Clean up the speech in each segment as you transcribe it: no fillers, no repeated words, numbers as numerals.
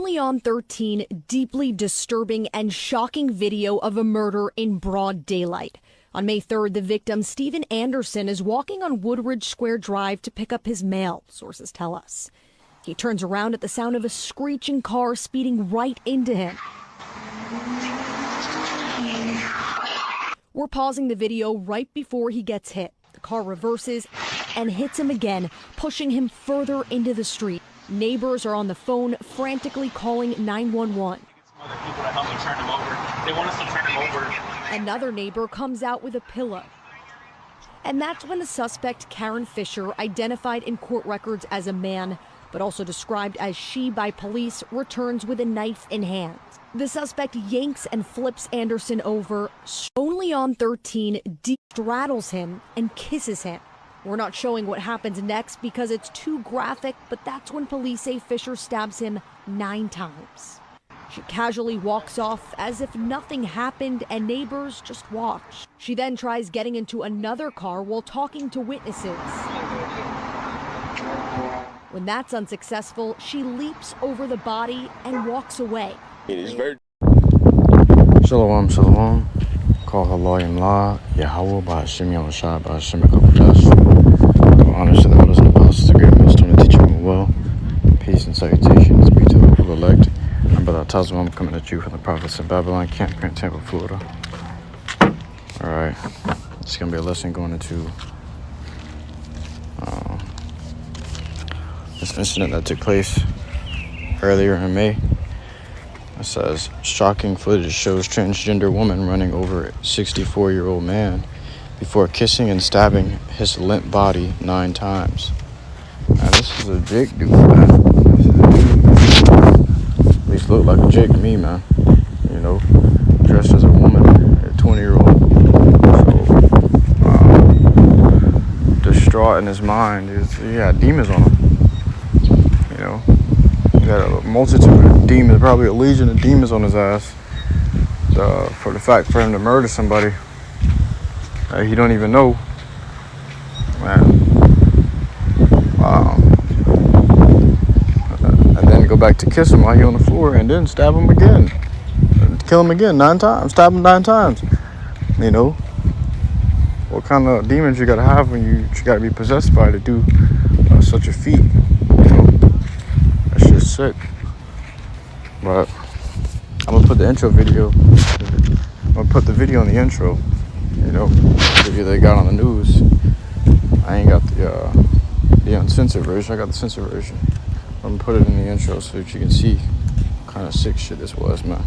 Only on 13, deeply disturbing and shocking video of a murder in broad daylight. On May 3rd, the victim, Stephen Anderson, is walking on Woodridge Square Drive to pick up his mail, sources tell us. He turns around at the sound of a screeching car speeding right into him. We're pausing the video right before he gets hit. The car reverses and hits him again, pushing him further into the street. Neighbors are on the phone, frantically calling 911. Some other people to help me turn him over. They want us to turn him over. Another neighbor comes out with a pillow. And that's when the suspect, Karen Fisher, identified in court records as a man, but also described as she by police, returns with a knife in hand. The suspect yanks and flips Anderson over. Only on 13, deep straddles him and kisses him. We're not showing what happens next because it's too graphic, but that's when police say Fisher stabs him 9 times. She casually walks off as if nothing happened and neighbors just watch. She then tries getting into another car while talking to witnesses. When that's unsuccessful, she leaps over the body and walks away. It is very... Shalom, shalom. Call HALALYAM La, YAHAWAH, BAHASHAM, BAHASHAM, QADASH. Honors to the elders and apostles, the great MILLSTONE, to teach them well. Peace and salutations be to the people elect. I'm Brother Tazwa. I'm coming at you from the prophets of Babylon, Campground, Tampa, Florida. Alright, it's going to be a lesson going into this incident that took place earlier in May. It says, shocking footage shows transgender woman running over 64-year-old man before kissing and stabbing his limp body 9 times. Now, this is a Jake dude, man. This is a dude. At least look like a Jake to me, man. You know, dressed as a woman, a 20-year-old. So, distraught in his mind. He got demons on him. You know, he got a multitude of demons, probably a legion of demons on his ass. For the fact for him to murder somebody he don't even know, man. And then go back to kiss him while he's on the floor, and then stab him again, kill him again 9 times, stab him 9 times. You know, what kind of demons you gotta have when you gotta be possessed by to do such a feat? You know, that's just sick. But I'm gonna put the intro video. I'm gonna put the video in the intro. You know, the video they got on the news. I ain't got the uncensored version. I got the censored version. I'm gonna put it in the intro so that you can see what kind of sick shit this was, man.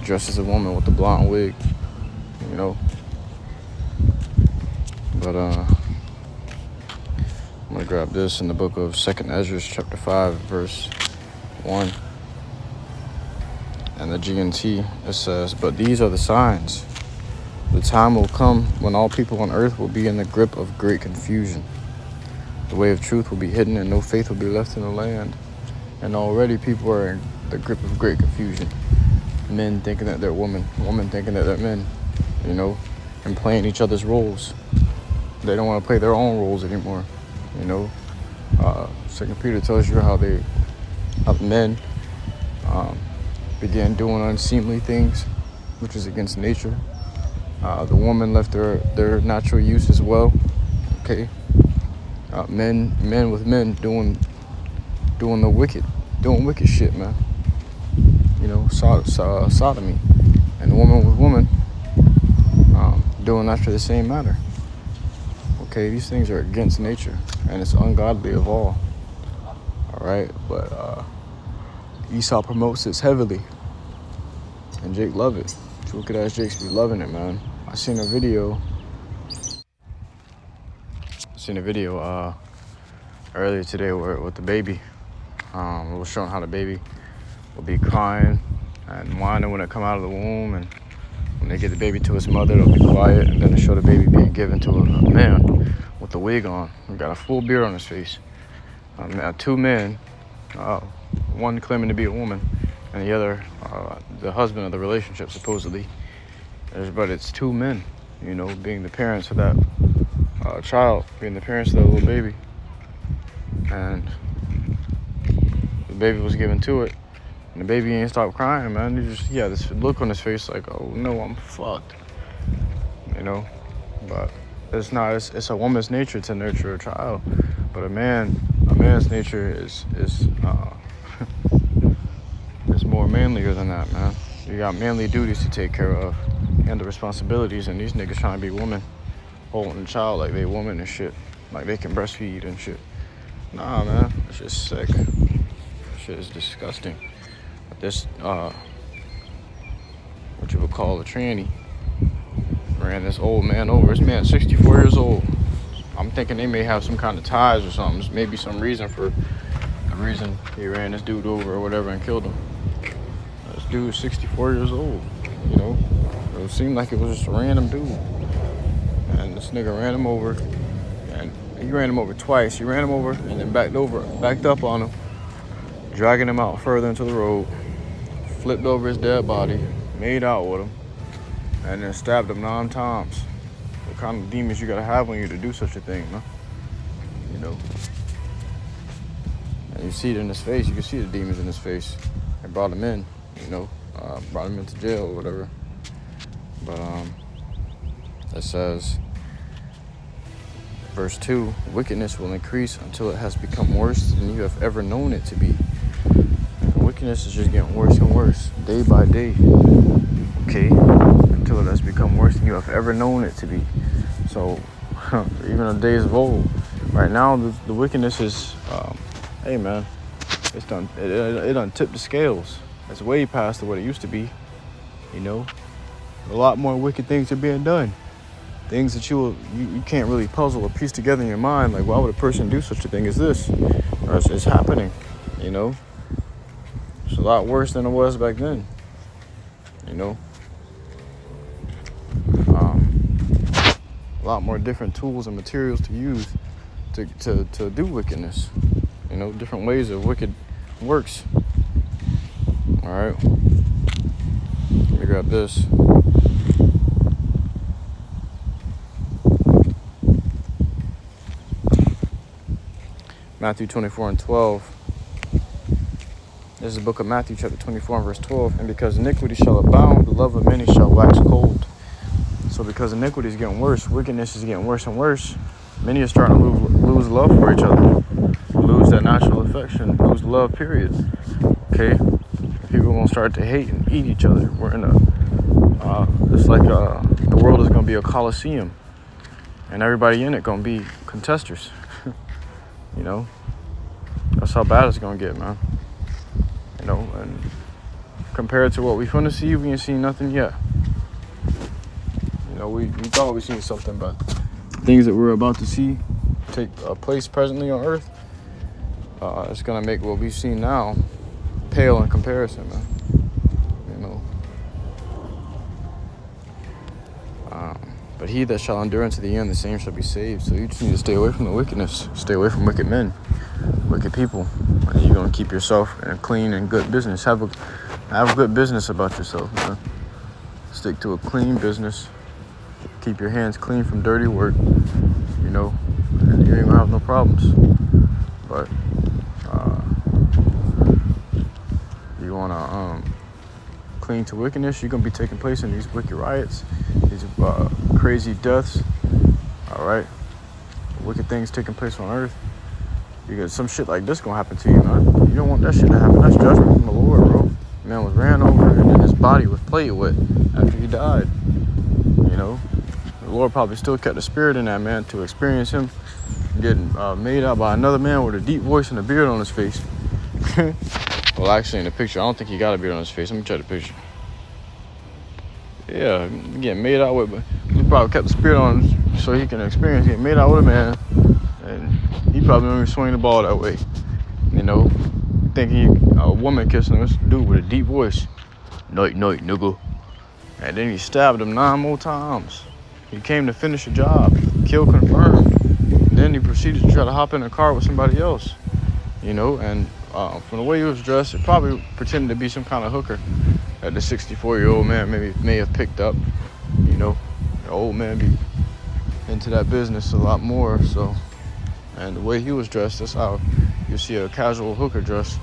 Dressed as a woman with the blonde wig, you know. But I'm gonna grab this in the book of 2nd Ezra, chapter 5, verse 1. And the GNT, it says, but these are the signs. The time will come when all people on earth will be in the grip of great confusion. The way of truth will be hidden and no faith will be left in the land. And already people are in the grip of great confusion. Men thinking that they're women thinking that they're men, you know, and playing each other's roles. They don't want to play their own roles anymore, you know. 2 Peter tells you how men began doing unseemly things, which is against nature. The woman left their natural use as well. Okay, men with men doing wicked shit, man. You know, sodomy, and woman with woman doing after the same manner. Okay, these things are against nature, and it's ungodly of all. All right, but Esau promotes this heavily, and Jake love it. True QADASH Jakes be loving it, man. I seen a video earlier today with the baby. It was showing how the baby will be crying and whining when it come out of the womb, and when they get the baby to his mother, it'll be quiet, and then they show the baby being given to a man with the wig on. He got a full beard on his face. 2 men, one claiming to be a woman, and the other, the husband of the relationship, supposedly. But it's 2 men, you know, being the parents of that child, being the parents of that little baby. And the baby was given to it, And the baby ain't stopped crying, man. He had this look on his face like, oh no, I'm fucked. You know? But it's not, it's a woman's nature to nurture a child. But a man's nature is it's more manlier than that, man. You got manly duties to take care of and the responsibilities, and these niggas trying to be women, holding a child like they woman and shit. Like they can breastfeed and shit. Nah, man, it's just sick. Shit is disgusting. This, what you would call a tranny, ran this old man over. This man's 64 years old. I'm thinking they may have some kind of ties or something. Maybe some reason for the reason he ran this dude over or whatever and killed him. This dude is 64 years old, you know? It seemed like it was just a random dude. And this nigga ran him over, and he ran him over twice. He ran him over and then backed up on him, dragging him out further into the road, flipped over his dead body, made out with him, and then stabbed him 9 times. What kind of demons you gotta have on you to do such a thing, man? You know? And you see it in his face. You can see the demons in his face. They brought him in, you know? Brought him into jail or whatever. But it says, verse 2, wickedness will increase until it has become worse than you have ever known it to be. Wickedness is just getting worse and worse, day by day. Okay? Until it has become worse than you have ever known it to be. So, even in days of old, right now, the wickedness is, hey man, it done tipped the scales. It's way past what it used to be, you know? A lot more wicked things are being done. Things that you can't really puzzle or piece together in your mind. Like, why would a person do such a thing as this? Or it's happening, you know? It's a lot worse than it was back then, you know? A lot more different tools and materials to use to do wickedness. You know, different ways of wicked works. All right. Let me grab this. Matthew 24:12. This is the book of Matthew, chapter 24 and verse 12. And because iniquity shall abound, the love of many shall wax cold. So because iniquity is getting worse, wickedness is getting worse and worse, many are starting to lose love for each other, lose that natural affection, lose love, period. Okay? People are going to start to hate and eat each other. We're in it's like the world is going to be a coliseum, and everybody in it going to be contesters. You know? That's how bad it's going to get, man. You know, and compared to what we finna see, we ain't seen nothing yet. You know, we thought we seen something, but things that we're about to see take place presently on Earth, it's gonna make what we've seen now pale in comparison, man. You know. But he that shall endure unto the end, the same shall be saved. So you just need to stay away from the wickedness. Stay away from wicked men, wicked people. And you're gonna keep yourself in a clean and good business. Have a good business about yourself, man. Stick to a clean business. Keep your hands clean from dirty work. You know, and you ain't gonna have no problems. But you wanna cling to wickedness, you're gonna be taking place in these wicked riots, these crazy deaths. All right, wicked things taking place on Earth. You got some shit like this gonna happen to you, man. You don't want that shit to happen. That's judgment from the Lord, bro. Man was ran over and then his body was played with after he died. You know, the Lord probably still kept the spirit in that man to experience him getting made out by another man with a deep voice and a beard on his face. Well, actually, in the picture, I don't think he got a beard on his face. Let me check the picture. Yeah, getting made out with, but he probably kept the spirit on him so he can experience getting made out with a man, and he probably don't even swing the ball that way. You know, thinking a woman kissing him, this dude with a deep voice. Night, night, nigga. And then he stabbed him 9 more times. He came to finish the job. Kill confirmed. And then he proceeded to try to hop in a car with somebody else. You know, and from the way he was dressed, it probably pretended to be some kind of hooker that the 64-year-old man may have picked up. You know, the old man be into that business a lot more. So, and the way he was dressed, that's how you see a casual hooker dress.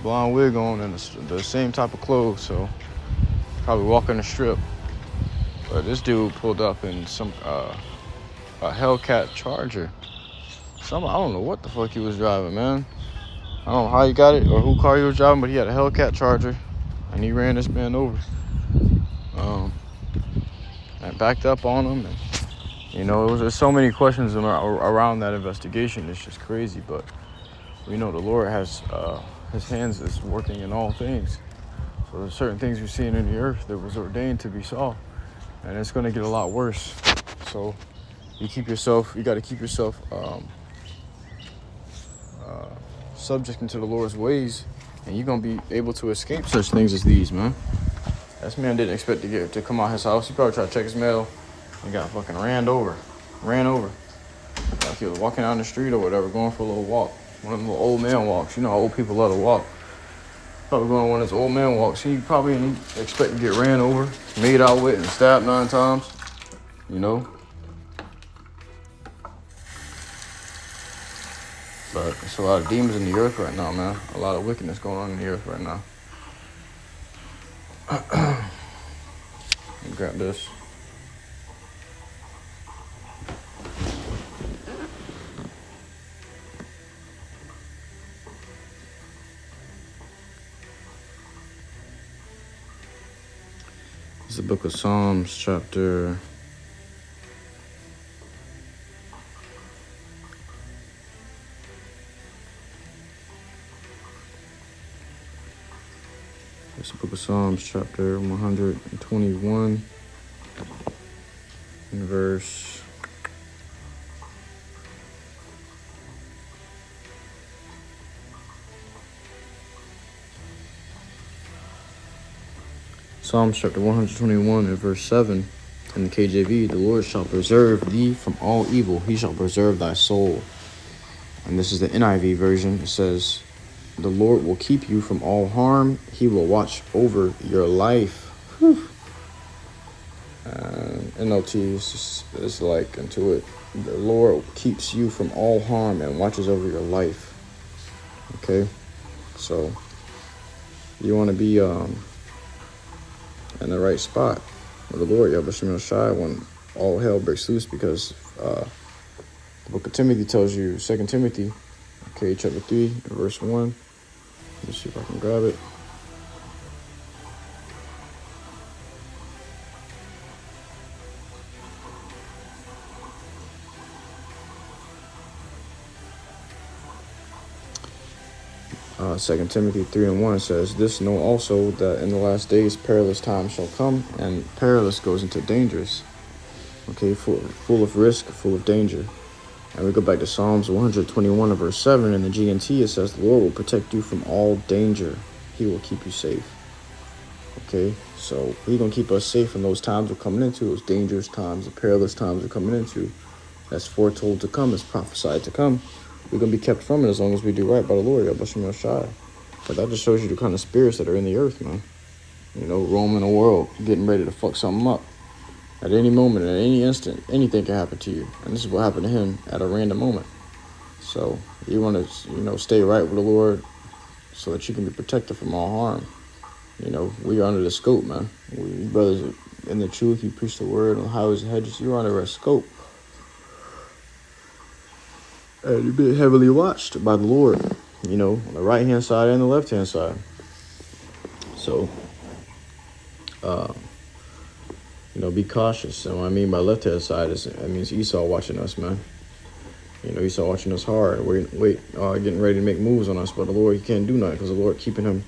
blonde wig on and the same type of clothes, so probably walking the strip. But this dude pulled up in some a Hellcat Charger. I don't know what the fuck he was driving, man. I don't know how he got it or who car he was driving, but he had a Hellcat Charger, and he ran this man over. And backed up on him, and you know, there's so many questions around that investigation. It's just crazy, but we know the Lord has His hands is working in all things. So there's certain things we're seeing in the earth that was ordained to be saw, and it's going to get a lot worse. So you got to keep yourself subject into the Lord's ways, and you're going to be able to escape such things as these, man. This man didn't expect to come out his house. He probably tried to check his mail and got fucking ran over. Like he was walking down the street or whatever, going for a little walk. One of them little old man walks. You know how old people love to walk. Probably going on one of those old man walks. He probably didn't expect to get ran over, made out with, and stabbed 9 times. You know? But there's a lot of demons in the earth right now, man. A lot of wickedness going on in the earth right now. Let me grab this. It's the book of Psalms, chapter 121 and verse 7 in the KJV. The Lord shall preserve thee from all evil. He shall preserve thy soul. And this is the NIV version. It says, the Lord will keep you from all harm. He will watch over your life. NLT is like into it. The Lord keeps you from all harm and watches over your life. Okay? So, you want to be in the right spot with the Lord, YAHAWASHI, when all hell breaks loose, because the book of Timothy tells you, 2 Timothy, okay, chapter 3, verse 1. Let me see if I can grab it. Second Timothy 3:1 says, this know also that in the last days perilous times shall come, and perilous goes into dangerous. Okay, full of risk, full of danger. And we go back to Psalms 121 and verse 7. In the GNT, it says, the Lord will protect you from all danger. He will keep you safe. Okay, so He's going to keep us safe in those times we're coming into, those dangerous times, the perilous times we're coming into. That's foretold to come, it's prophesied to come. We're going to be kept from it as long as we do right by the Lord, YAHAWASHI. But that just shows you the kind of spirits that are in the earth, man. You know, roaming the world, getting ready to fuck something up. At any moment, at any instant, anything can happen to you. And this is what happened to him at a random moment. So you want to, stay right with the Lord so that you can be protected from all harm. You know, we are under the scope, man. We brothers in the truth, you preach the word on highways and hedges, you're under a scope. And you're being heavily watched by the Lord, on the right-hand side and the left-hand side. So, be cautious. And what I mean by left-hand side means Esau watching us, man. Esau watching us hard. Getting ready to make moves on us. But the Lord, He can't do nothing because the Lord keeping him,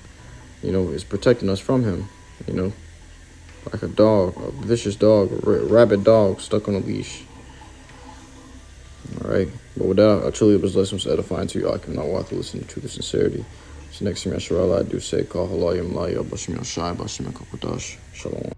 is protecting us from him, like a dog, a vicious dog, a rabid dog stuck on a leash. All right. But with that, I truly was listening to edifying to you. I cannot walk to listen to truth and sincerity. So next time I do say, call HALALYAM, YAHAWASHI, QADASH. Shalom.